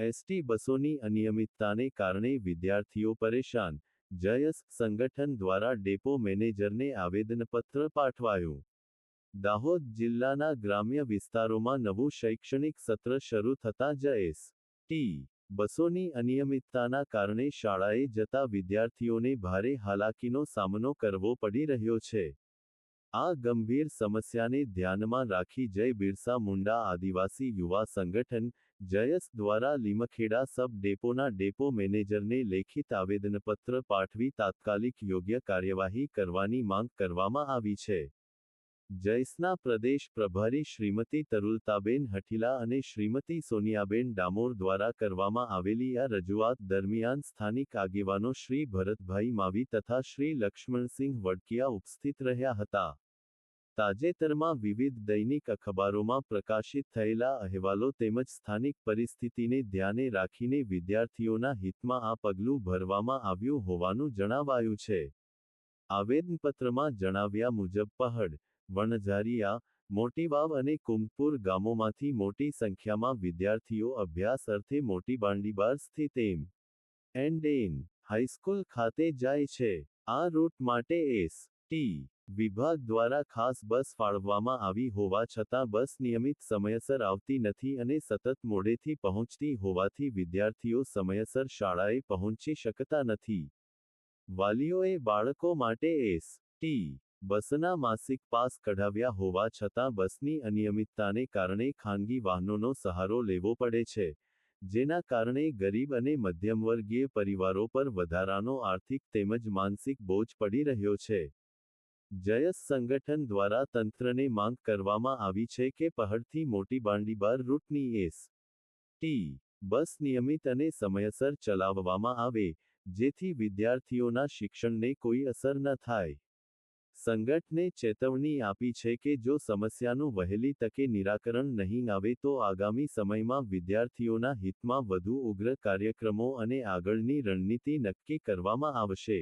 ST બસોની અનિયમિતતાને કારણે વિદ્યાર્થીઓ પરેશાન, જયસ સંગઠન દ્વારા ડેપો મેનેજરને આવેદનપત્ર પાઠવાયું. દાહોદ જિલ્લાના ગ્રામ્ય વિસ્તારોમાં નવું શૈક્ષણિક સત્ર શરૂ થતાં જએસ. ટી. બસોની અનિયમિતતાના કારણે શાળાએ જતા વિદ્યાર્થીઓને ભારે હાલાકીનો સામનો કરવો પડી રહ્યો છે. આ ગંભીર સમસ્યાને ધ્યાનમાં રાખી જય બિરસા મુંડા આદિવાસી યુવા સંગઠન, જયસ દ્વારા લીમખેડા સબ ડેપોના ડેપો મેનેજરને લેખિત આવેદનપત્ર પાઠવી તાત્કાલિક યોગ્ય કાર્યવાહી કરવાની માંગ કરવામાં આવી છે. જયસના પ્રદેશ પ્રભારી શ્રીમતી તરુલતાબેન હઠીલા અને શ્રીમતી સોનિયાબેન ડામોર દ્વારા કરવામાં આવેલી આ રજૂઆત દરમિયાન સ્થાનિક આગેવાનો શ્રી ભરતભાઈ માવી તથા શ્રી લક્ષ્મણસિંહ વડકિયા ઉપસ્થિત રહ્યા હતા. તાજેતરમાં વિવિધ દૈનિક અખબારોમાં પ્રકાશિત થયેલા અહેવાલો તેમજ સ્થાનિક પરિસ્થિતિને ધ્યાને રાખીને વિદ્યાર્થીઓના હિતમાં આ પગલું ભરવામાં આવ્યું હોવાનું જણાવાયું છે. આવેદનપત્રમાં જણાવ્યા મુજબ પહડ, વણઝારિયા, મોટીવાવ અને કુંદપુર ગામોમાંથી મોટી સંખ્યામાં વિદ્યાર્થીઓ અભ્યાસ અર્થે મોટી બાંડીબાર સ્થિત એમ. And N. હાઈસ્કૂલ ખાતે જાય છે. આ રૂટ માટે એસ. ટી. વિભાગ દ્વારા ખાસ બસ ફાળવવામાં આવી હોવા છતાં બસ નિયમિત સમયસર આવતી નથી અને સતત મોડેથી પહોંચતી હોવાથી વિદ્યાર્થીઓ સમયસર શાળાએ પહોંચી શકતા નથી. વાલીઓએ બાળકો માટે એસ. ટી. બસના માસિક પાસ કઢાવ્યા હોવા છતાં બસની અનિયમિતતાને કારણે ખાનગી વાહનોનો સહારો લેવો પડે છે, જેના કારણે ગરીબ અને મધ્યમવર્ગીય પરિવારો પર વધારાનો આર્થિક તેમજ માનસિક બોજ પડી રહ્યો છે. જયસ સંગઠન દ્વારા તંત્રને માંગ કરવામાં આવી છે કે પહડથી મોટી બાંડીબાર રૂટની એસ. ટી. બસ નિયમિત અને સમયસર ચલાવવામાં આવે, જેથી વિદ્યાર્થીઓના શિક્ષણને કોઈ અસર ન થાય. સંગઠને ચેતવણી આપી છે કે જો સમસ્યાનું વહેલી તકે નિરાકરણ નહીં આવે તો આગામી સમયમાં વિદ્યાર્થીઓના હિતમાં વધુ ઉગ્ર કાર્યક્રમો અને આગળની રણનીતિ નક્કી કરવામાં આવશે.